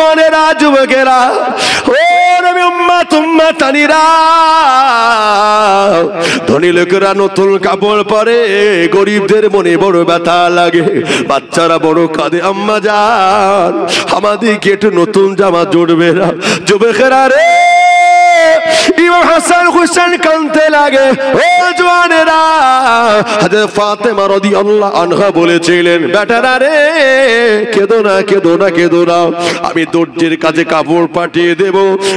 জওয়ানেরা যুবকেরা ও নবী উম্মতানিরা ধনী লোকেরা নতুন কাপড় পরে গরিবদের মনে বড় ব্যথা লাগে বাচ্চারা বড় কাঁদে আম্মা জান আমাদেরকে একটু নতুন জামা জুড়বে না যুবকেরা রে ইমাম হাসান হুসেন কাঁদতে লাগে ও জওয়ানেরা হযরত ফাতেমা রাদিয়াল্লাহু আনহা বলেছিলেন বেটারা রে কেঁদো না কেঁদো না কেঁদো না আমি দর্জির কাছে কাপড় পাঠিয়ে দেব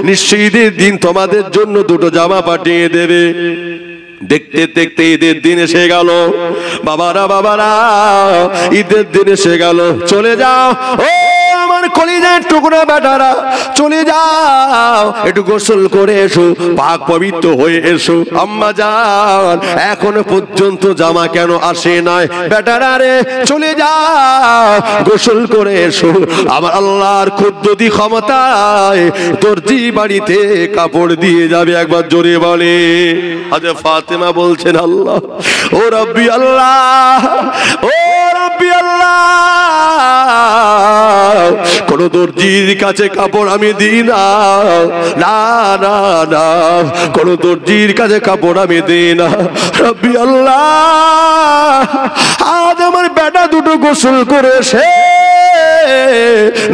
নিশ্চয়ই ঈদের দিন তোমাদের জন্য দুটো জামা পাঠিয়ে দেবে দেখতে দেখতে ঈদের দিন এসে গেল বাবারা ঈদের দিন এসে গেল চলে যাও ও আমার কলিজার টুকরা বেটারা চলে যাও একটু গোসল করে এসো পাক পবিত্র হয়ে এসো আম্মা জান এখনো পর্যন্ত জামা কেন আসে নাই বেটারা রে চলে যাও গোসল করে এসো আমার আল্লাহর কুদরতি ক্ষমতায় দর্জি বাড়িতে কাপড় দিয়ে যাবে একবার জোরে বলে হযরত ফাতেমা বলছেন আল্লাহ ও রব্বি আল্লাহ ও রব্বি আল্লাহ কোন দর্জির কাছে কাপড় আমি দিই না না না না কোন দর্জির কাছে কাপড় আমি দিই না রব্বি আল্লাহ আজ আমার বেটা দুটো গোসল করে সে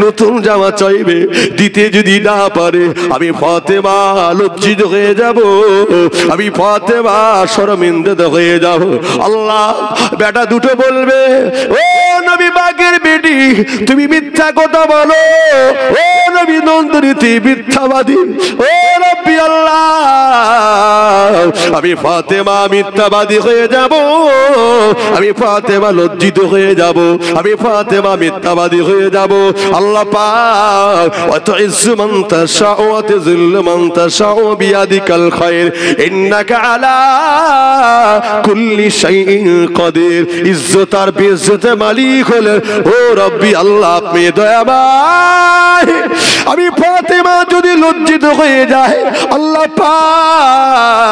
নতুন জামা চাইবে দিতে যদি না পারে আমি ফাতেমা লজ্জিত হয়ে যাব আমি ফাতেমা শর্মিন্দা হয়ে যাব আল্লাহ বেটা দুটো বলবে ও নবী পাকের বেটি তুমি মিথ্যা কথা বলো ও নবী নন্দনী তুই মিথ্যাবাদী ও রব্বি আল্লাহ আমি ফাতেমা মিথ্যাবাদী হয়ে যাব আমি ফাতেমা লজ্জিত হয়ে যাব আমি ফাতেমা মিথ্যাবাদী হয়ে যাব আল্লাহ পাক ওয়া তুইজ্জু মান তাশাউ ওয়া তুযিল্লু মান তাশাউ বিয়াদিকাল খায়র ইন্নাকা আলা কুল্লি শাইইন কাদির ইজ্জত আর বেইজ্জতের মালিক হলেন ও রব্বি আল্লাহ আপনি দয়াময় আমি ফাতেমা যদি লজ্জিত হয়ে যায় আল্লাহ পাক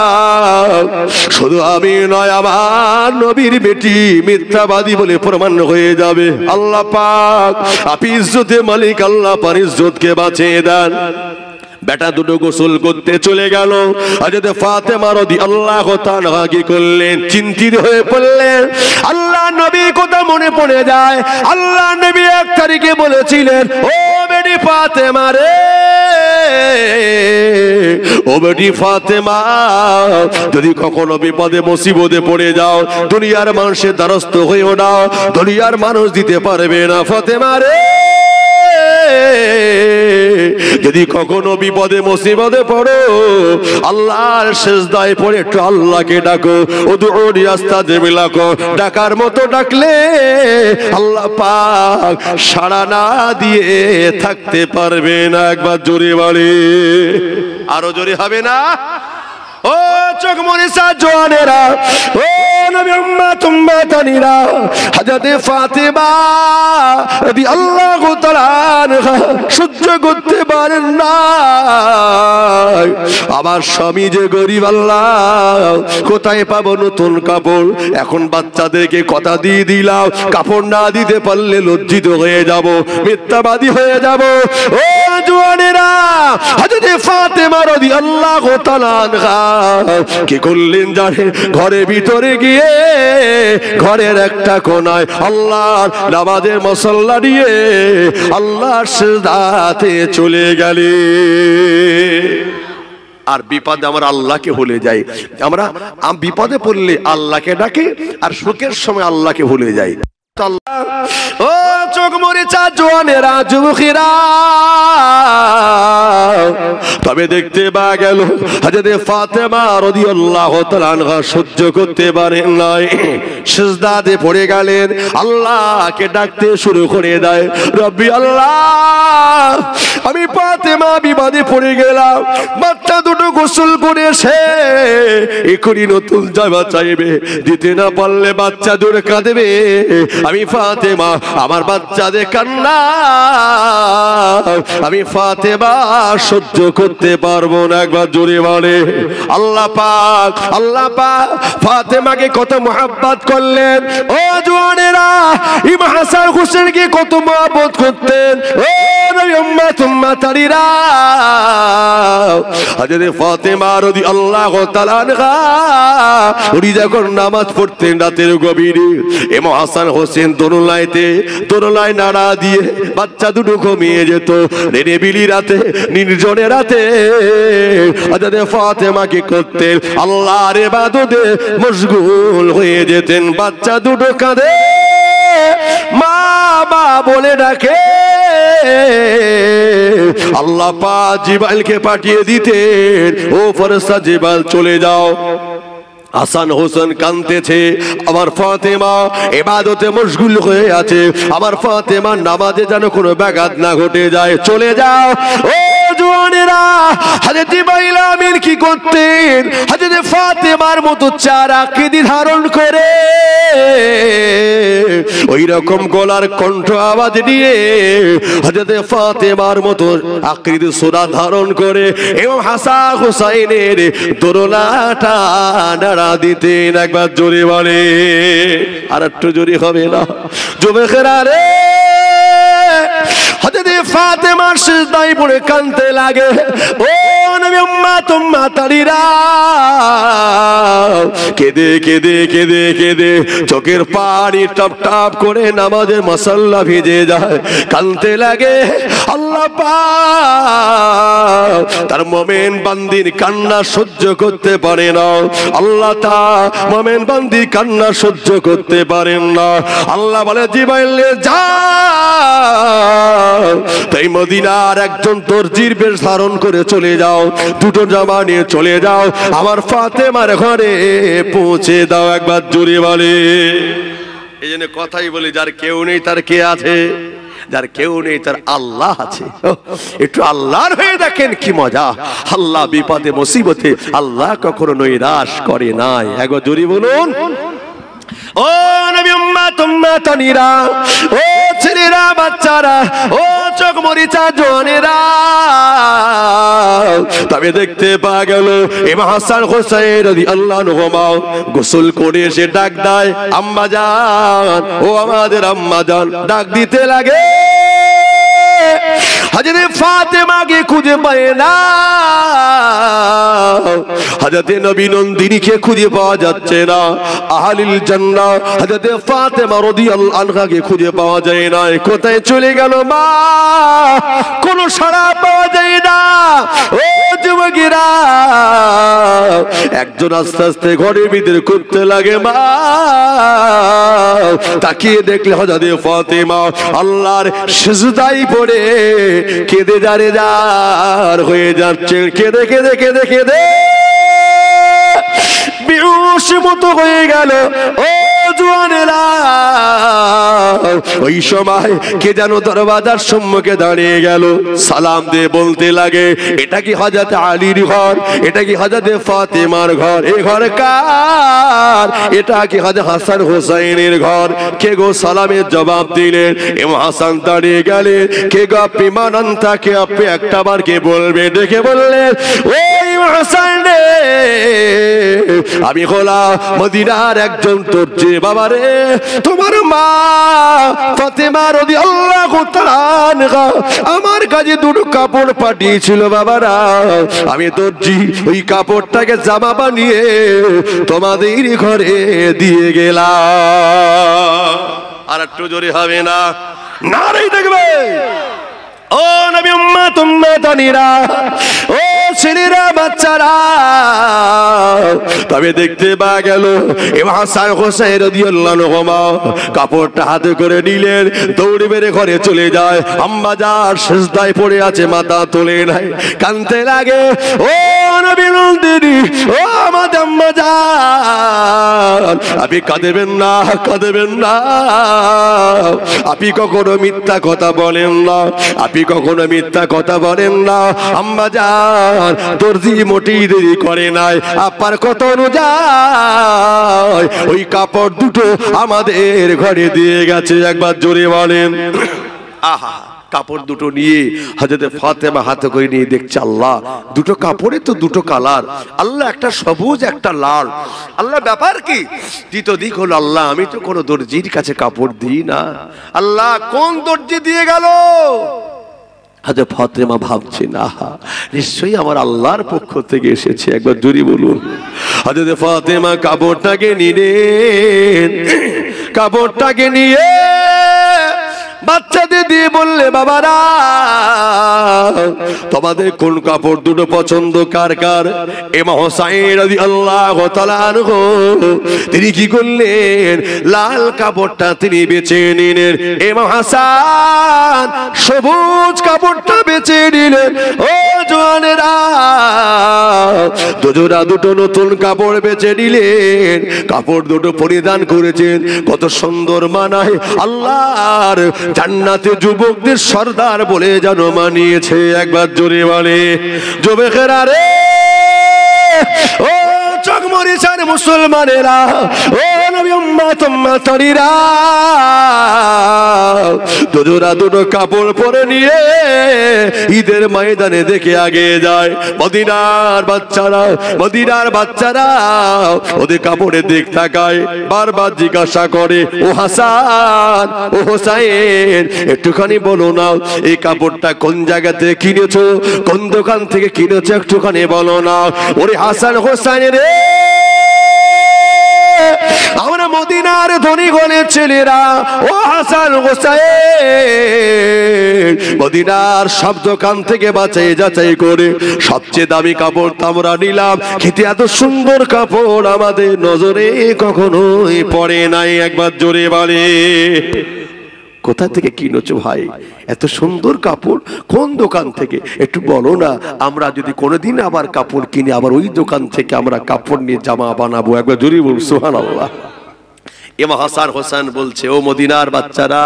শুধু আমি নয় আমার নবীর বেটি মিথ্যাবাদী বলে প্রমাণ হয়ে যাবে আল্লাহ পাক আপনি ইজ্জতের মালিক আল্লাহ পাক ইজ্জতকে বাঁচিয়ে দেন বেটা দুটো গোসল করতে চলে গেল হযরত ফাতেমা রাদিয়াল্লাহু তাআলা কি করলেন চিন্তিত হয়ে পড়লেন আল্লাহ নবীর কথা মনে পড়ে যায় আল্লাহ নবী এক তারিখে বলেছিলেন ও বেটি ফাতেমা রে ও বেটি ফাতেমা যদি কখনো বিপদে মুসিবতে পড়ে যাও দুনিয়ার মানুষের দ্বারস্থ হয়েও না দুনিয়ার মানুষ দিতে পারবে না ফাতেমা রে যদি কখনো বিপদে মুসিবতে পড়ো আল্লাহর সিজদায় পড়ে একটু আল্লাহকে ডাকো উদউনি আস্তাজিব লাকুম ডাকার মতো ডাকলে আল্লাহ পাক সাড়া না দিয়ে থাকতে পারবে না একবার জোরে বলে আরো জোরে হবে না ও চোখ মনিসা জওয়ানেরা ও নবী উম্মতানিরা হযরত ফাতেমা রাদিয়াল্লাহু তাআলা আনহা সহ্য করতে পারেন না আমার স্বামী যে গরিব আল্লাহ কোথায় পাবো নতুন কাপড় এখন বাচ্চাদেরকে কথা দিয়ে দিলাম কাপড় না দিতে পারলে লজ্জিত হয়ে যাব মিথ্যাবাদী হয়ে যাব ও জওয়ানেরা হযরত ফাতেমা রাদিয়াল্লাহু তাআলা আনহা কি করলেন জানেন ঘরের ভিতরে গিয়ে ঘরের একটা কোনায় আল্লাহর নামাজের মুসল্লা নিয়ে আল্লাহর সিজদাতে চলে গেলে আর বিপদে আমরা আল্লাহকে ভুলে যাই আমরা বিপদে পড়লে আল্লাহকে ডাকি আর সুখের সময় আল্লাহকে ভুলে যাই ও চোখ মরিচা জওয়ানেরা যুবকেরা তবে দেখতে পা গেল হযরত ফাতেমা রাদিয়াল্লাহু তাআলা আনহা সহ্য করতে পারেন নাই সিজদাতে পড়ে গেলেন আল্লাহকে ডাকতে শুরু করে দেয় রব্বি আল্লাহ আমি ফাতেমা বিপদে পড়ে গেলাম বাচ্চা দুটো গোসল করেছে এখনই নতুন জামা চাইবে দিতে না পারলে বাচ্চা দূরে কাঁদবে আমি ফাতেমা আমার বাচ্চাদের কান্না আমি ফাতেমা সহ্য করতে পারবো না একবার জোরে বলে আল্লাহ পাক ফাতেমাকে কত মোহাব্বত করলেন ও জওয়ানেরা ইমাম হাসান হোসেনকে কত মহব্বত করতেন ও নবী উম্মত উম্মতারিরা হযরত ফাতেমা রাদিয়াল্লাহু তাআলা আনহা উনি যখন নামাজ পড়তেন রাতের গভীরে ইমাম হাসান হোসেন দোরলায় নাড়া দিয়ে বাচ্চা দুটো ঘুমিয়ে যেত নিরিবিলি রাতে নির্জনে রাতে হযরত ফাতেমা কি করতেন আল্লাহর ইবাদতে মশগুল হয়ে যেতেন বাচ্চা দুটো কাঁদে মা মা বলে ডাকে আল্লাহ পাক জিবরাইলকে পাঠিয়ে দিতেন ও ফেরেশতা জিবরাইল চলে যাও হাসান হোসেন কাঁদতেছে আমার ফাতেমা ইবাদতে মশগুল হয়ে আছে আমার ফাতেমা নামাজে যেন কোনো ব্যাঘাত না ঘটে যায় চলে যাও ও জওয়ানেরা হযরত জিবরাইল আমিন কি করতেন হযরত ফাতেমার মতো চার আকৃতি ধারণ করে ওই রকম গলার কণ্ঠ আওয়াজ নিয়ে হযরত ফাতেমার মতো আকৃতি সূরা ধারণ করে এবং হাসান হুসাইনের দোরলাটা নাড়া দিতেন একবার জোরে বলে আর একটু জোরে হবে না যুবকেরা রে হযরত ফাতেমার সিজদায় পড়ে কাঁদতে লাগে ও নবী উম্মত উম্মতারিরা কেঁদে কেঁদে কেঁদে কেঁদে চোখের পানি টপ টপ করে নামাজের মাসাল্লা ভিজে যায় কাঁদতে লাগে আল্লাহ পাক তার মুমিন বান্দির কান্না সহ্য করতে পারে না আল্লাহ তা মুমিন বান্দির কান্না সহ্য করতে পারেন না আল্লাহ বলে জিবরাইল যা তাই মদিনার একজন দর্জির বেশ ধারণ করে চলে যাও দুটো জামা নিয়ে চলে যাও আমার ফাতেমার ঘরে পৌঁছে দাও একবার জোরে বলে এই জন্য কথাই বলি যার কেউ নেই তার কে আছে যার কেউ নেই তার আল্লাহ আছে একটু আল্লাহর হয়ে দেখেন কি মজা আল্লাহ বিপদে মুসিবতে আল্লাহ কখনো নৈরাশ করে নাই একবার জোরে বলুন ও নবী উম্মত উম্মতানিরা ও ছেলেরা বাচ্চারা ও চোখ মরিচা জওয়ানেরা তবে দেখতে পাওয়া গেল ইমাম হাসান হোসেন রাদিয়াল্লাহু আনহুমা গোসল করে এসে ডাক দেয় আম্মা জান ও আমাদের আম্মা জান ডাক দিতে লাগে হযরত ফাতেমাকে খুঁজে পায় না হযরত নবী নন্দিনীকে খুঁজে পাওয়া যাচ্ছে না আহলিল জান্নাহ হযরত ফাতেমা রাদিয়াল্লাহু আনহাকে খুঁজে পাওয়া যায় না কোথায় চলে গেল মা কোনো সাড়া পাওয়া যায় না ও যুবকেরা একজন আস্তে আস্তে ঘরের ভিতরে করতে লাগে মা তাকিয়ে দেখলে হযরত ফাতেমা আল্লাহর সিজদায় পড়ে কেঁদে যারে যার হয়ে যাচ্ছে কেঁদে কেঁদে কেঁদে কেঁদে বেহুশ মতো হয়ে গেল ও জওয়ানেরা ওই সময় কে যেন দরওয়াজার সম্মুখে দাঁড়িয়ে গেল সালাম দিয়ে বলতে লাগে এটা কি হযরত আলীর ঘর এটা কি হযরত ফাতেমার ঘর এই ঘর কার এটা কি হযরত হাসান হোসেনের ঘর কে গো সালামের জবাব দিলেন ইমাম হাসান দাঁড়িয়ে গেলেন কে গো আপনি মানান তাকে আপনি একটা বার কে বলবে ডেকে বললেন ওই হাসান রে আমি হলাম মদিনার একজন দর্জি বাবা রে তোমার মা ফাতেমা রাদিয়াল্লাহু তাআলা আনহা আমার কাছে দুটো কাপড় পাঠিয়েছিল বাবারা আমি দর্জি ওই কাপড়টাকে জামা বানিয়ে তোমাদের ঘরে দিয়ে গেলাম আর একটু জোরে হবে না নারেই দেখবে ও নবী উম্মত উম্মতানিরা ও ছেলেরা বাচ্চারা তবে দেখতে পাওয়া গেল ইমাম হাসান হোসেন রাদিয়াল্লাহু আনহুমা কাপড়টা হাতে করে নিলেন দৌড়ে বেরে ঘরে চলে যায় আম্মা জান সিজদায় পড়ে আছে মাথা তোলে নাই কাঁদতে লাগে ও নবী নন্দিনী ও আমাদের আম্মা জান আপনি কাঁদবেন না আপনি কখনো মিথ্যা কথা বলেন না আপনি কখনো মিথ্যা কথা বলেন না আম্মা জান দর্জি মোটেই দেরি করে নাই আপনার কথা অনুযায়ী ওই কাপড় দুটো আমাদের ঘরে দিয়ে গেছে একবার জোরে বলেন আহা কাপড় দুটো নিয়ে হযরত ফাতেমা হাতে করে নিয়ে দেখছে আল্লাহ দুটো কাপড়ে তো দুটো কালার আল্লাহ একটা সবুজ একটা লাল আল্লাহ ব্যাপার কি দ্বিতীয় দিক হলো আল্লাহ আমি তো কোনো দর্জির কাছে কাপড় দিই না আল্লাহ কোন দর্জি দিয়ে গেল হযরত ফাতেমা ভাবছেন, আহা নিশ্চয়ই আমার আল্লাহর পক্ষ থেকে এসেছে, একবার জোরে বলুন। হযরত ফাতেমা কাপড়টাকে নিলেন, কাপড়টাকে নিয়ে বাচ্চাদের দিয়ে বললে, বাবারা তোমাদের কোন কাপড় দুটো পছন্দ কার কার? ইমাম হোসেন রাদিয়াল্লাহু তাআলা আনহু তিনি কি করলেন, লাল কাপড়টা তিনি বেছে নিলেন। ইমাম হাসান সবুজ কাপড়টা বেছে নিলেন। ও জওয়ানেরা, দুজোড়া দুটো নতুন কাপড় বেছে নিলেন, কাপড় দুটো পরিধান করেছেন, কত সুন্দর মানায়, আল্লাহর জান্নাতে যুবকদের সর্দার বলে যেন মানিয়েছে, একবার জোরে বলে যুবকেরা রে, ও চকমরিচার মুসলমানেরা, ও নবী উম্মত উম্মতরিরা, দুজোড়া দুটো কাপড় পরে নিয়ে ঈদের ময়দানে দেখে আগে যায়। মদিনার বাচ্চারা, মদিনার বাচ্চারা ওদের কাপড়ের দিক তাকায়, বারবার জিজ্ঞাসা করে, ও হাসান, ও হোসাইন, একটুখানি বলো না এই কাপড়টা কোন জায়গা থেকে কিনেছো, কোন দোকান থেকে কিনেছো, একটুখানি বলো না। ওরে হাসান হোসাইন রে, আমরা মদিনার ধনী গণের ছেলেরা, ও হাসান হোসাইন, মদিনার সব দোকান থেকে বাছাই যাচাই করে সবচেয়ে দামি কাপড় আমরা নিলাম, কিন্তু এত সুন্দর কাপড় আমাদের নজরে কখনোই পড়ে নাই, একবার জোরে বলে কোথা থেকে কিনেছো ভাই এত সুন্দর কাপড়, কোন দোকান থেকে একটু বলো না, আমরা যদি কোনোদিন আবার কাপড় কিনে আবার ওই দোকান থেকে আমরা কাপড় নিয়ে জামা বানাবো, একবার জোরে বল সুবহানাল্লাহ। ইমাম হাসান হোসেন বলছে, ও মদিনার বাচ্চারা,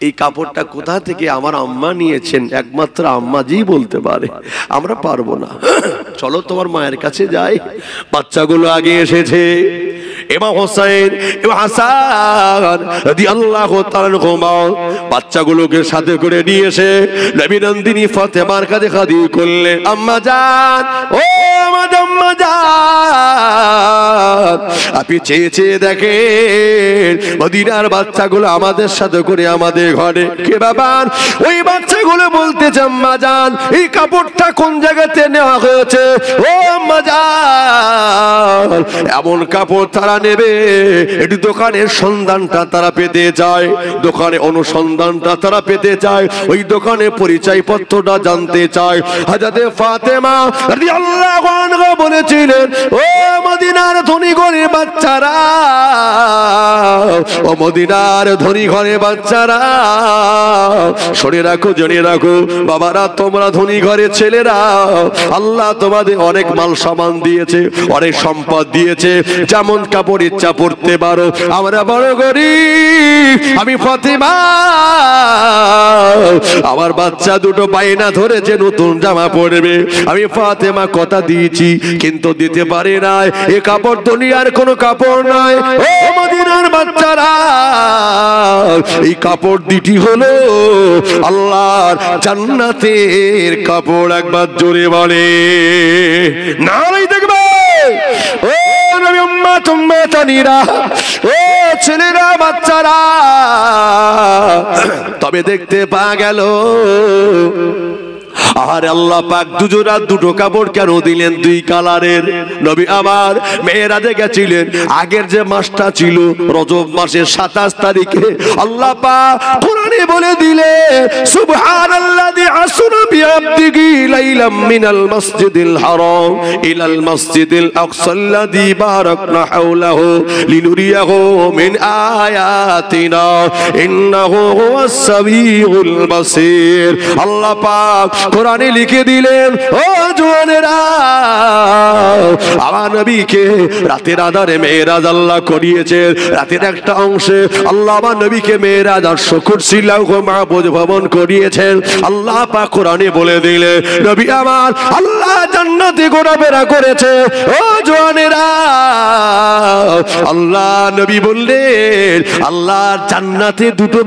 এই কাপড়টা কোথা থেকে আমার আম্মা নিয়েছেন, একমাত্র আম্মাজি বলতে পারে, আমরা পারবো না, চলো তোমার মায়ের কাছে যাই। বাচ্চাগুলো আগে এসেছে, ইমাম হোসেন ইমাম হাসান রাদিয়াল্লাহু তাআলা আনহুমা বাচ্চাগুলোকে সাথে করে নিয়ে এসে নবী নন্দিনী ফাতেমার কাছে হাজির করলেন। আম্মা জান, ও আমার আম্মা জান, আপনি চেয়ে চেয়ে দেখেন মদিনার বাচ্চাগুলো আমাদের সাথে করে আমাদের ঘরে কে বাবা? ওই বাচ্চাগুলো বলতেছে, আম্মা জান এই কাপড়টা কোন জায়গাতে নেওয়া হয়েছে? ও আম্মা জান, এমন কাপড় তারা নেবে, একটু দোকানের সন্ধানটা তারা পেতে চায়, দোকানে অনুসন্ধানটা তারা পেতে চায়, ওই দোকানে পরিচয় পত্রটা জানতে চায়। হযরত ফাতেমা রাদিয়াল্লাহু আনহা বলেছিলেন, ও মদিনার ধনী ঘরের বাচ্চারা, ও মদিনার ধনী ঘরের বাচ্চারা, শুনে রাখো, জেনে রাখো বাবারা, তোমরা ধনী ঘরের ছেলেরা, আল্লাহ তোমাদের অনেক মাল সামান দিয়েছে, অনেক সম্পদ দিয়েছে, যেমন কাপড় ইচ্ছা পড়তে পারো। আমরা বড় গরিব, আমি ফাতেমা, আমার বাচ্চা দুটো বায়না ধরেছে নতুন জামা পরবে, আমি ফাতেমা কথা দিয়েছি কিন্তু দিতে পারি নাই, এ কাপড় দুনিয়ার কোনো কাপড় নয়। ও মদিনার বাচ্চারা, এই কাপড় দুটি হলো আল্লাহর জান্নাতের কাপড়, একবার জোরে বলে নারাই দেখবে। ও নবী উম্মত উম্মতানিরা, ও ছেলেরা বাচ্চারা, তবে দেখতে পাওয়া গেল আর আল্লাহ পাক দুজোড়া দুটো কাপড় কেন দিলেন দুই কালারের? নবী আমার মেরাজে গেছিলেন, আগের যে মাসটা ছিল রজব মাসের 27 তারিখে আল্লাহ পাক কোরআনে বলে দিলে, সুবহানাল্লাযী আসরা বিআবদিহি লাইলাম মিনাল মাসজিদিল হারাম ইলাল মাসজিদিল আকসাল্লাযী বারাকনা হাওলাহু লিনুরিয়াহু মিন আয়াতিনা ইন্নাহু হুয়াস সামিউল বাসীর। আল্লাহ পাক কোরআনে লিখে দিলেন, ও জওয়ানেরা, আমার নবীকে রাতের আধারে মেরাজ আল্লাহ করিয়েছেন, রাতের একটা অংশে আল্লাহ আমার নবীকে মেরাজ আর কুরসি লাউহ মাহফুজ ভ্রমণ করিয়েছেন। আল্লাহ পাক কোরআনে বলে দিলেন, নবী আমার আল্লাহ জান্নাতে ঘোরাফেরা করেছে। ও জওয়ানেরা, আল্লাহ নবী বললেন আল্লাহর জান্নাতে দুটো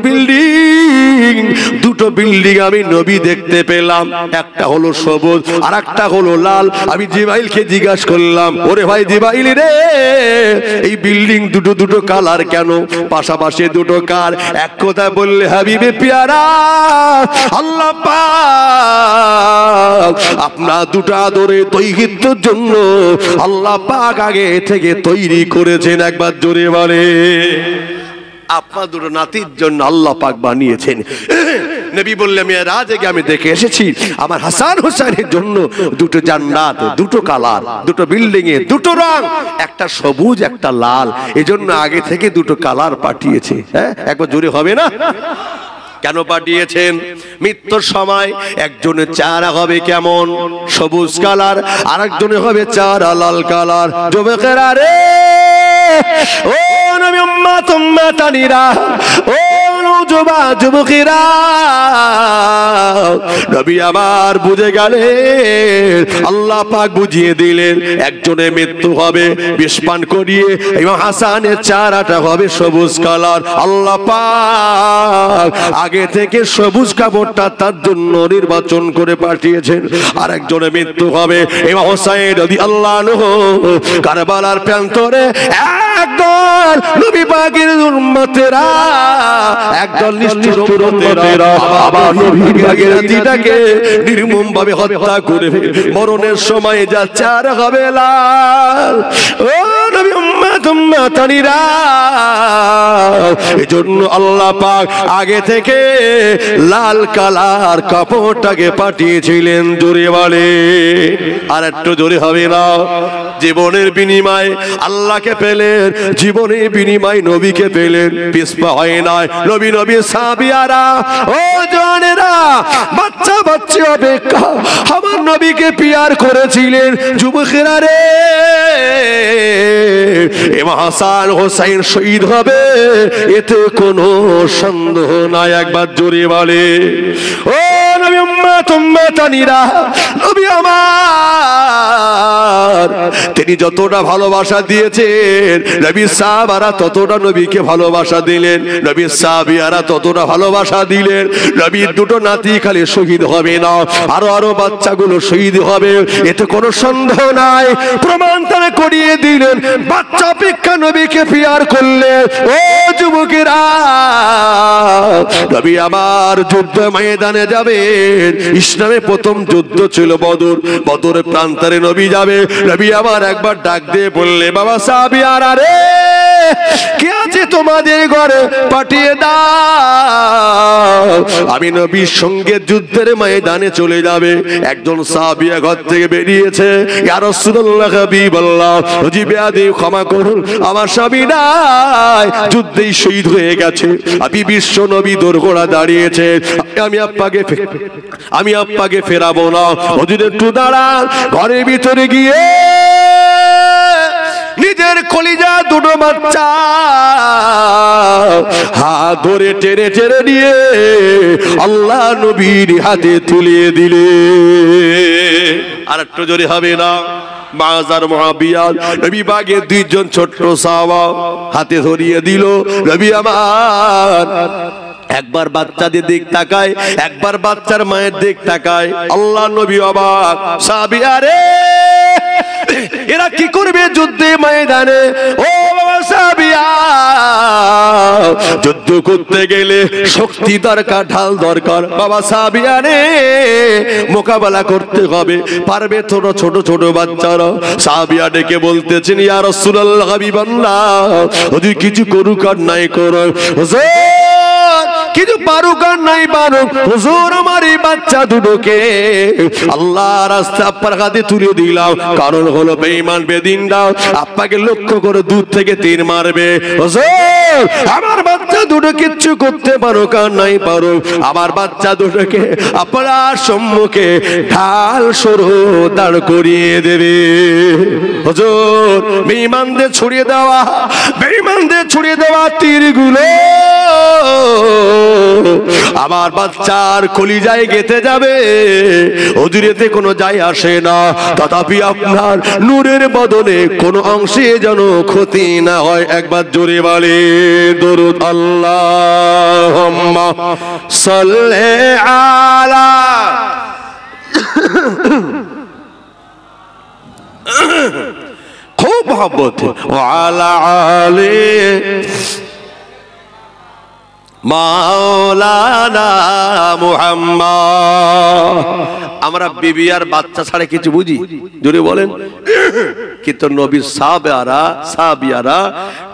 বিল্ডিং আমি নবী দেখতে পেলাম, একটা হলো সবুজ আর একটা হলো লাল। আমি জিবরাইলকে জিজ্ঞাসা করলাম, ওরে ভাই জিবরাইল রে, এই বিল্ডিং দুটো কালার কেন, পাশাপাশি দুটো কার? এক কথা বললে হাবিবে পিয়ারা, আল্লাহ পাক আপনার দুটো আদরে তৌহিদের জন্য আল্লাহ পাক আগে থেকে তৈরি করেছেন। একবার জোরে বলে, আপনার দুটো নাতির জন্য আল্লাহ পাক বানিয়েছেন। নবী বললেন মেরাজে আমি দেখে এসেছি আমার হাসান হোসেনের জন্য দুটো জান্নাত, দুটো কালার, দুটো বিল্ডিং এ দুটো রং, একটা সবুজ একটা লাল, এজন্য আগে থেকে দুটো কালার পাঠিয়েছে। হ্যাঁ, একবার জোরে হবে না? কেন পাঠিয়েছেন? মৃত্যুর সময় একজনের চেহারা হবে কেমন, সবুজ কালার, আর একজনের হবে চেহারা লাল কালার। যুবকেরা রে, ও নবী উম্মতানিরা, ও যুবকেরা, নবী আবার বুঝে গেলেন, আল্লাহ পাক বুঝিয়ে দিলেন একজনের মৃত্যু হবে বিষ পান করিয়ে, এবং হাসানের চেহারাটা হবে সবুজ কালার। আল্লাহ পাক আগে থেকে সবুজ কাপড়টা তার জন্য নির্বাচন করে পাঠিয়েছেন। আর একজনের মৃত্যু হবে এবং হোসেন রাদিয়াল্লাহু আনহু কারবালার প্রান্তরে একদল নবী পাকের উম্মতেরা, একদল নিষ্ঠুর উম্মতেরা আবার নবী পাকের দিদাকে নির্মমভাবে হত্যা করে মরণের সময় যা চার হবে লাল। ও নবী উম্মতানিরা, এজন্য আল্লাহ পাক আগে থেকে লাল কালার কাপড়টাকে পাঠিয়েছিলেন। জোরে বলে, আর একটু জোরে হবে না? জীবনের বিনিময়ে আল্লাহকে পেলেন, জীবনের বিনিময়ে নবীকে পেলেন, পিছপা হয় নাই নবী সাহাবীরা। ও জওয়ানেরা, বাচ্চা অপেক্ষা আমার নবীকে পিয়ার করেছিলেন। যুবকেরা রে, ইমাম হাসান হোসেন শহীদ হবে, এতে কোনো সন্দেহ নাই। একবার জোরে বলে, ও নবী উম্মতানিরা, নবী আমার তিনি যতটা ভালোবাসা দিয়েছেন, নবী সাহাবারা ততটা নবীকে ভালোবাসা দিলেন, নবী সাহাবীরা ততটা ভালোবাসা দিলেন। নবীর দুটো নাতি খালি শহীদ হবে না, আরো বাচ্চাগুলো শহীদ হবে, এতে কোনো সন্দেহ নাই। প্রমাণ তারা করিয়ে দিলেন, বাচ্চা অপেক্ষা নবীকে পিয়ার করলেন। ও যুবকেরা, নবী আমার যুদ্ধ ময়দানে যাবেন। ইসলামে প্রথম যুদ্ধ ছিল বদরের প্রান্তরে নবী যাবে। নবী আবার একবার ডাক দিয়ে বললে, বাবা সাহাবীরা রে, কে আছে তোমাদের ঘরে, পাঠিয়ে দাও, আমি নবীর সঙ্গে যুদ্ধের ময়দানে চলে যাবে। একজন সাহাবী ঘর থেকে বেরিয়েছে, ইয়া রাসূলুল্লাহ, হাবিবাল্লাহ, জি বেয়াদবি ক্ষমা করুন, আমার স্বামী নাই, যুদ্ধেই শহীদ হয়ে গেছে। আমি বিশ্ব নবী দোরগোড়া দাঁড়িয়েছে, আমি আপ্পাকে ফেরাবো না, হুজুর একটু দাঁড়ান। ঘরের ভিতরে গিয়ে নিজের কলিজা দুটো বাচ্চা হাত ধরে টেনে নিয়ে আল্লাহ নবীর হাতে তুলে দিলে। আর একটু জোরে হবে না? মাজার মুআবিয়া নবী বাগের দুইজন ছোট্ট সাহাবা হাতে ধরিয়ে দিল। নবী আমার একবার বাচ্চাদের দিক তাকায়, একবার বাচ্চার মায়ের দিক তাকায়। আল্লাহ নবী অবাক, সাহাবীরা রে, এরা কি করবে যুদ্ধে ময়দানে? ও সাহাবীরা, যুদ্ধ করতে গেলে শক্তি দরকার, ঢাল দরকার। বাবা সাহাবীরা রে, মোকাবেলা করতে হবে, পারবে তোরা ছোট ছোট বাচ্চারা? সাহাবীরা ডেকে বলতেছেন, ইয়া রাসূলুল্লাহ, হাবিবাল্লাহ, হুজুর কিছু করুক আর নাই করুক, হুজুর কিছু পারুক আর নাই পারুক, হুজুর আমার এই বাচ্চা দুটোকে আল্লাহর রাস্তায় আপনার হাতে তুলে দিলাম। কারণ হলো বেঈমান বেদিনরা আপনাকে লক্ষ্য করে দূর থেকে তীর মারবে। হুজুর আমার বাচ্চা বাচ্চা দুটো কিচ্ছু করতে পারো কার নাই পারো, আমার বাচ্চা দুটোকে আপনার সম্মুখে ঢাল সরো দাঁড় করিয়ে দেবে। হুজুর বেঈমানদের ছুড়িয়ে দেওয়া তীরগুলো আমার বাচ্চার কলিজায় গেঁথে যাবে, হুজুরেতে কোনো যায় আসে না, তথাপি আপনার নূরের বদলে কোনো অংশে যেন ক্ষতি না হয়। একবার জোরে বলে দরুদ আল্লাহুম্মা সাল্লি আলা খুব মহব্বত ওয়া আলা আলি মাওলানা মুহাম্মদ। আমরা বিবি আর বাচ্চা ছাড়া কিছু বুঝি? জোরে বলেন। কিন্তু নবীর সাহাবিয়ারা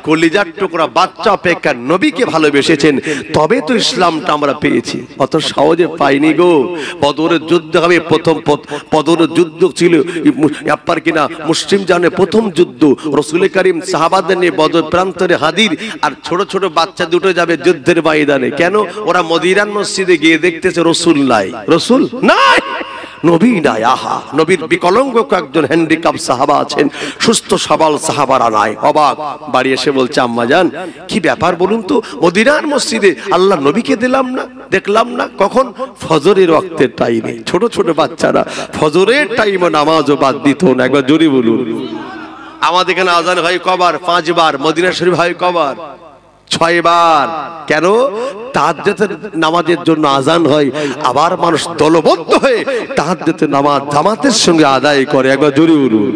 কলিজার টুকরা বাচ্চা অপেক্ষা নবীকে ভালোবেসেছেন, তবে তো ইসলামটা আমরা পেয়েছি। অত সহজে পাইনি গো। বদরের যুদ্ধ হবে, প্রথম বদরের যুদ্ধ ছিল আপনার কিনা মুসলিম জানে প্রথম যুদ্ধ। রাসূল করিম সাহাবাদের নিয়ে বদর প্রান্তরে হাজির, আর ছোট ছোট বাচ্চা দুটো যাবে যুদ্ধের ময়দানে। কেন? ওরা মদিনার মসজিদে গিয়ে দেখতেছে রসুল নাই, রসুল নাই, নবী নাই। আহা, নবীর বিকলাঙ্গ কয়েকজন হ্যান্ডিক্যাপ সাহাবা আছেন, সুস্থ সবল সাহাবারা নাই। অবাক, বাড়ি এসে বলছে আম্মা জান কি ব্যাপার বলুন তো, মদিনার মসজিদে আল্লাহ নবীকে দেখলাম না। কখন? ফজরের ওয়াক্তের টাইমে। ছোট ছোট বাচ্চারা ফজরের টাইমে নামাজও বাদ দিত না। একবার জোরে বলুন। আমাদের এখানে আজান হয় কবার? 5 বার। মদিনা শরীফ হয় কবার? 6 বার। কেন? তাহাজ্জুদের নামাজের জন্য আজান হয়, আবার মানুষ দলবদ্ধ হয়ে তাহাজ্জুদের নামাজ জামাতের সঙ্গে আদায় করে। একবার জোরে বলুন।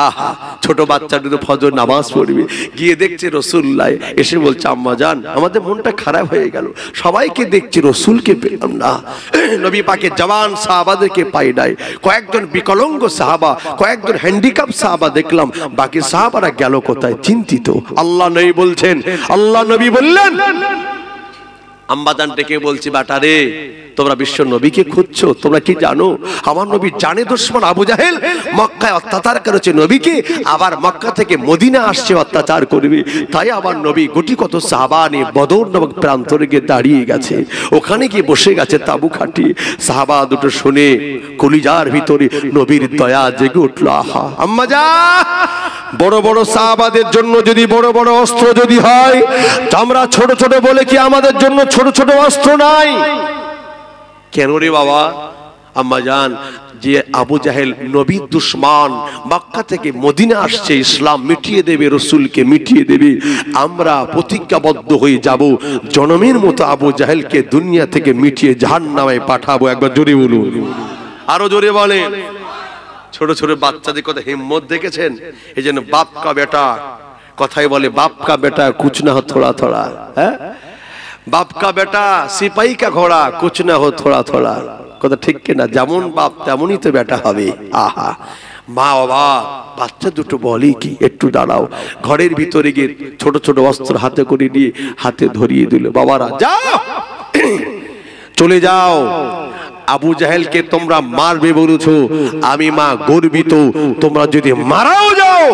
আহা, ছোট বাচ্চাটা ফজর নামাজ পড়বে, গিয়ে দেখছে রাসূলুল্লাহ। এসে বলছে আম্মা জান আমাদের মনটা খারাপ হয়ে গেল, সবাইকে দেখছি রাসূলকে পেলাম না, নবী পাকের জওয়ান সাহাবাদেরকে পাই নাই, কয়েকজন বিকলাঙ্গ সাহাবা, কয়েকজন হ্যান্ডিক্যাপ সাহাবা দেখলাম, বাকি সাহাবারা গেল কোথায়? চিন্তিত। আল্লাহ নবী বলছেন, আল্লাহ নবী বললেন, আম্মা জান ডেকে বলছি বাটা রে তোমরা বিশ্ব নবীকে খুঁজছো, তোমরা কি জানো আমার নবী জানে দুশমন আবু জাহেল মক্কায় অত্যাচার করেছে নবীকে, আবার মক্কা থেকে মদিনা আসছে অত্যাচার করবে। তাই আমার নবী গুটি কত সাহাবা নিয়ে বদর নামক প্রান্তরে গিয়ে দাঁড়িয়ে গেছে, ওখানে গিয়ে বসে গেছে তাবু খাটিয়ে। সাহাবা দুটো শুনে কলিজার ভিতরে নবীর দয়া জেগে উঠল। আহা আম্মা জান, বড় বড় সাহাবাদের জন্য যদি বড় বড় অস্ত্র যদি হয়, আমরা ছোট ছোট বলে কি আমাদের জন্য ছোট ছোট অস্ত্র নাই? কেন রে বাবা? আম্মা জান, যে আবু জাহেল নবীর দুশমন, মক্কা থেকে মদিনা আসছে ইসলাম মিটিয়ে দেবে, রসুলকে মিটিয়ে দেবে, আমরা প্রতিজ্ঞাবদ্ধ হয়ে যাব জনমের মতো আবু জাহেলকে দুনিয়া থেকে মিটিয়ে জাহান্নামে পাঠাবো। একবার জোরে বলুন, আরো জোরে বলেন। ছোট ছোট বাচ্চাদের কথা হিম্মত দেখেছেন? এই জন্য বাপ কা বেটা কথাই বলে, বাপ কা বেটা কুছ না হো থোড়া থোড়া। হ্যাঁ, বাপ কা বেটা সিপাহী কা ঘোড়া কুছ না হো থোড়া থোড়া। কথা ঠিক কিনা? যেমন বাপ তেমনই তো বেটা হবে। আহা, মা বাবা বাচ্চা দুটো বলি কি, একটু দাঁড়াও। ঘরের ভিতরে গিয়ে ছোট ছোট অস্ত্র হাতে করে নিয়ে হাতে ধরিয়ে দিল। বাবারা যাও, চলে যাও, আবু জাহেলকে তোমরা মারবে বলেছো, আমি মা গর্বিত, তোমরা যদি মারাও যাও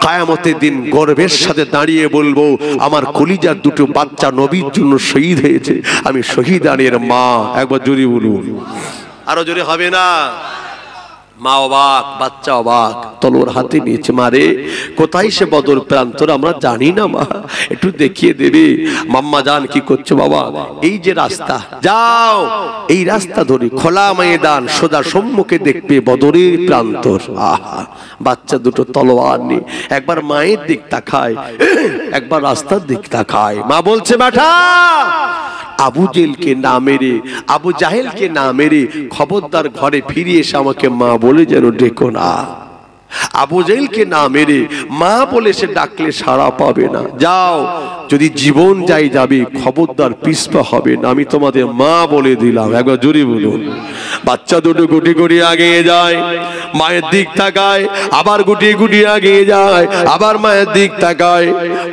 কিয়ামতের দিন গর্বের সাথে দাঁড়িয়ে বলবো আমার কলিজার দুটো বাচ্চা নবীর জন্য শহীদ হয়েছে, আমি শহীদানের মা। একবার জোরে বলুন, আরো জোরে হবে না? মা অবাক, বাচ্চা অবাক, তলোয়ার হাতে নিয়েছে। মারে কোথায় সে বদর প্রান্তর আমরা জানি না মা, একটু দেখিয়ে দেবে। মাম্মা জান কি করছো? বাবা এই যে রাস্তা, যাও এই রাস্তা ধরে খোলা ময়দান, সোজা সম্মুখে দেখবে বদরের প্রান্তর। আহা, বাচ্চা দুটো তলোয়ার নিয়ে একবার মায়ের দিক তাকায়, একবার রাস্তার দিক তাকায়। মা বলছে বেটা আবু জেলকে না মেরে, আবু জাহেলকে না মেরে খবরদার ঘরে ফিরে এসে আমাকে মা বলে যেন ডেকো না। আবু জাহেলকে না মেরে মা বলে সে ডাকলে সাড়া পাবে না। যাও, যদি জীবন যাই যাবে, খবরদার পিছপা হবে না, আমি তোমাদের মা বলে দিলাম। একবার জোরে বলুন। বাচ্চা দুটো গুটি গুটি আগিয়ে যায়, মায়ের দিক তাকায়, আবার গুটি গুটি আগিয়ে যায়, আবার মায়ের দিক তাকায়।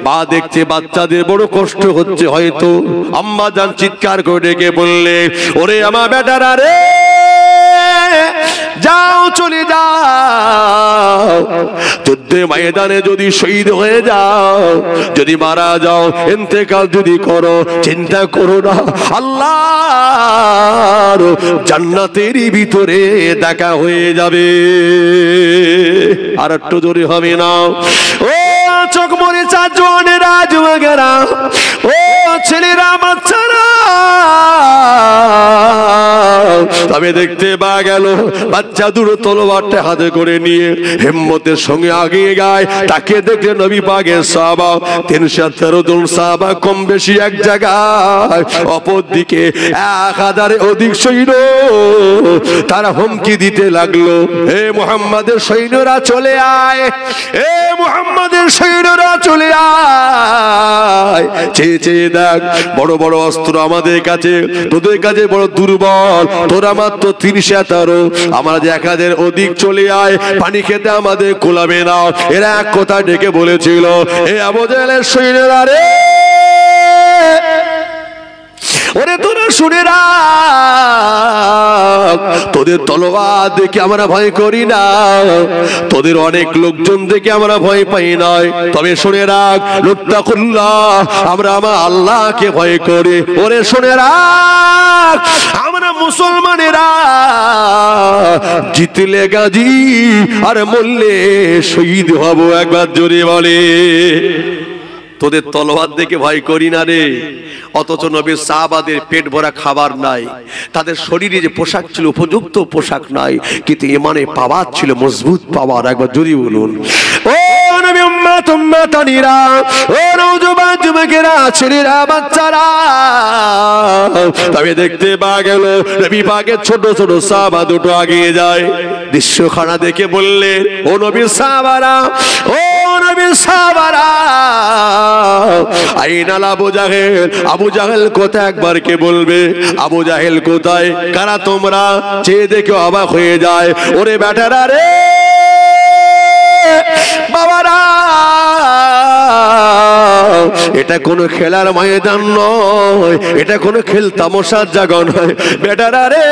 মা দেখছে বাচ্চাদের বড় কষ্ট হচ্ছে হয়তো। আম্মা জান চিৎকার করে ডেকে বললে, ওরে আমার বেটারা রে, যাও চলে যাও, যুদ্ধে ময়দানে যদি শহীদ হয়ে যাও, যদি মারা যাও, ইন্তেকাল যদি করো, চিন্তা করো না, আল্লাহর জান্নাতের ভিতরে দেখা হয়ে যাবে। আর একটু জোরে হবে না? ও চোখ মরে চা জোয়ানেরা, যুবকেরা, ও ছেলেরা, বাচ্চারা, তবে দেখতে পা গেল বাচ্চা দুটো তলোয়ারটা হাতে করে নিয়ে হিম্মতের সঙ্গে আগিয়ে গায়। তাকে দেখে নবী পাকের সাহাবা 313 জন সাহাবা কম বেশি এক জায়গায়, অপর দিকে 1000 অধিক সৈন্য তারা হুমকি দিতে লাগলো, হে মুহাম্মাদের সৈন্যরা চলে আয়, হে মুহাম্মাদের সৈন্যরা চলে আয়, চেয়ে চেয়ে দেখ বড় বড় অস্ত্র আমাদের কাছে, তোদের কাছে বড় দুর্বল, তোরা মাত্র 313, আমরা যে 1000 অধিক, চলে আয়, পানি খেতে আমাদের কোলাবে না। এরা এক কথা ডেকে বলেছিল, এ আবু জাহেলের সৈন্যরা রে, ওরে তোরা শুনে রাখ, তোদের তলোয়ার দেখে আমরা ভয় করি না, তোদের অনেক লোকজন দেখে আমরা ভয় পাই নাই, তবে শুনে রাখ, লুত্তাকুল্লাহ, আমরা আমার আল্লাহকে ভয় করি। ওরে শুনে রাখ, আমরা মুসলমানেরা জিতলে গাজী আর মরলে শহীদ হব। একবার জোরে বলে, তোদের তলোয়ার দেখে ভয় করি না রে। অথচ নবীর সাহাবাদের পেট ভরা খাবার নাই, তাদের শরীরে যে পোশাক ছিল উপযুক্ত পোশাক নাই, কিন্তু ইমানে পাওয়ার ছিল মজবুত পাওয়ার। একবার জোরে বলুন, ও নবী উম্মত উম্মতানিরা, ও নওজোয়ান যুবকেরা, ছেলেরা, বাচ্চারা, তবে দেখতে পা গেল নবী পাকের ছোট ছোট সাহাবা দুটো আগিয়ে যায়। দৃশ্যখানা দেখে বললেন, ও নবীর সাহাবারা, ও নবীর সাহাবারা, আইনাল আবু জাহেল, আবু জাহেল কোথায়? একবার কে বলবে আবু জাহেল কোথায়? কারা তোমরা? চেয়ে দেখে অবাক হয়ে যায়। ওরে বেটারা রে, বাবারা, এটা কোনো খেলার ময়দান নয়, এটা কোনো খেল তামাশার জায়গা নয় বেটারা রে,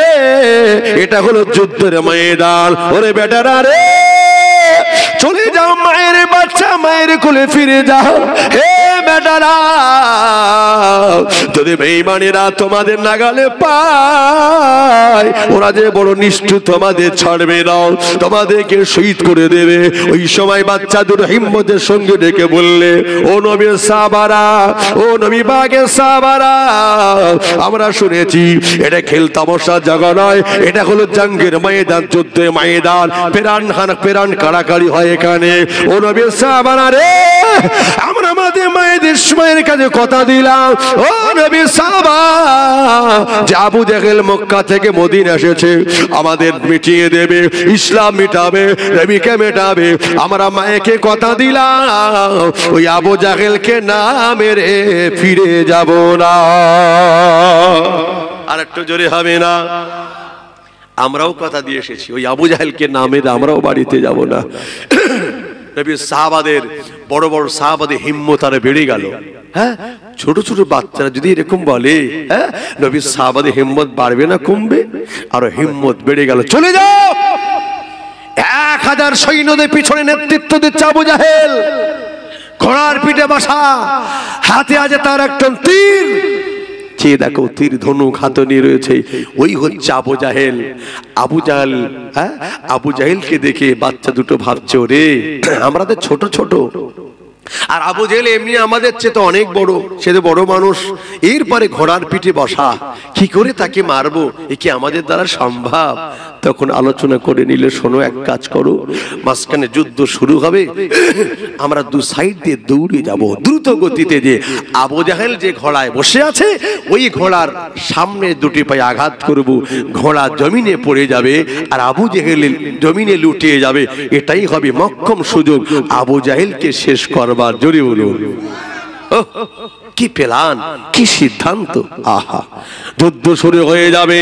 এটা হলো যুদ্ধের ময়দান। ওরে বেটারা রে, চলে যাও, মায়ের বাচ্চা মায়ের কোলে ফিরে যাও। হে বেটারা, যদি বেঈমানেরা তোমাদের নাগালে পায়, ওরা যে বড় নিষ্ঠুর, তোমাদের ছাড়বে না, তোমাদেরকে শহীদ করে দেবে। ওই সময় বাচ্চা দুটো হিম্মতের সঙ্গে ডেকে বললে, ও নবীর সাহাবারা, ও নবী পাকের সাহাবারা, আমরা শুনেছি এটা খেল তামাশার জায়গা নয়, এটা হলো জঙ্গের ময়দান, যুদ্ধের ময়দান, পেরান কাড়াকাড়ি হয় এখানে। ও নবীর সাহাবারা রে, আমরা আমাদের মায়েদের সময়ের কাছে কথা দিলাম, ও নবীর সাহাবা, যে আবু জাহেল মক্কা থেকে মদিনা এসেছে, আমাদের মিটিয়ে দেবে, ইসলাম মিটাবে, নবীকে মেটাবে। আমরা মায়েকে কথা দিলাম, ওই আবু জাহেলকে না মেরে ফিরে যাব না। আর একটু জোরে হবে না? আমরাও কথা দিয়ে এসেছি, ওই আবু জাহেলকে না মেরে আমরাও বাড়িতে যাব না। নবীর সাহাবাদের, বড় বড় সাহাবাদের হিম্মত আরো বেড়ে গেল। হ্যাঁ, ছোট ছোট বাচ্চারা যদি এরকম বলে, হ্যাঁ, নবীর সাহাবাদের হিম্মত বাড়বে না কমবে? আরো হিম্মত বেড়ে গেল। চলে যাও, 1000 সৈন্যদের পিছনে নেতৃত্ব দিচ্ছে আবু জাহেল, ঘোড়ার পিঠে বসা, হাতে আছে তার একটা তীর। চেয়ে দেখো, তীর ধনুক হাতে নিয়ে রয়েছে, ওই হচ্ছে আবু জাহেল। আবু জাহেল, হ্যাঁ, আবু জাহেলকে দেখে বাচ্চা দুটো ভাবছে, ওরে আমরা তো ছোট ছোট, আর আবু জাহেল এমনি আমাদের চেয়ে তো অনেক বড়, সে তো বড় মানুষ, এরপরে ঘোড়ার পিঠে বসা, কি করে তাকে মারবো? এ কি আমাদের দ্বারা সম্ভব? তখন আলোচনা করে নিলে, শোনো, এক কাজ করো, মাঝখানে যুদ্ধ শুরু হবে, আমরা দু সাইড দিয়ে দৌড়ে যাব দ্রুত গতিতে, যে আবু জাহেল যে ঘোড়ায় বসে আছে, ওই ঘোড়ার সামনে দুটি পায়ে আঘাত করব, ঘোড়া জমিনে পড়ে যাবে, আর আবু জাহেল জমিনে লুটিয়ে যাবে। এটাই হবে মক্কম সুযোগ আবু জাহেলকে শেষ করবার। জোরে বলুন, কি প্ল্যান, কি সিদ্ধান্ত! আহা, যুদ্ধ শুরু হয়ে যাবে।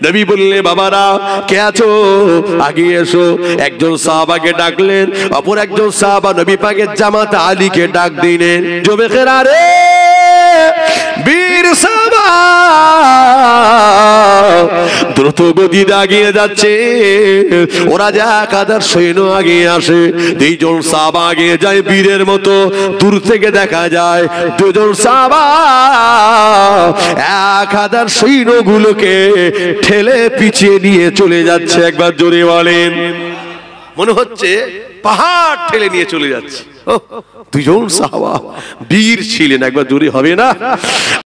নবী বললে, বাবারা কে আছো, আগে এসো। একজন সাহাবাকে ডাকলেন, অপর একজন সাহাবা নবী পাকের জামাতা আলীকে ডাক দিলেন। যুবকেরা রে, বীর সাহাবা, দ্রুত গতিতে আগিয়ে যাচ্ছে। ওরা যা কাদার সৈন্য আগিয়ে আসে, দুইজন সাহাবা আগিয়ে যায় বীরের মতো। দূর থেকে দেখা যায় দুজন সাহাবা এক হাজার সৈন্যগুলোকে ঠেলে পিছিয়ে নিয়ে চলে যাচ্ছে। একবার জোরে বলেন, মনে হচ্ছে পাহাড় ঠেলে নিয়ে চলে যাচ্ছে। দুজন সাহাবা বীর ছিলেন, একবার জোরে হবে না?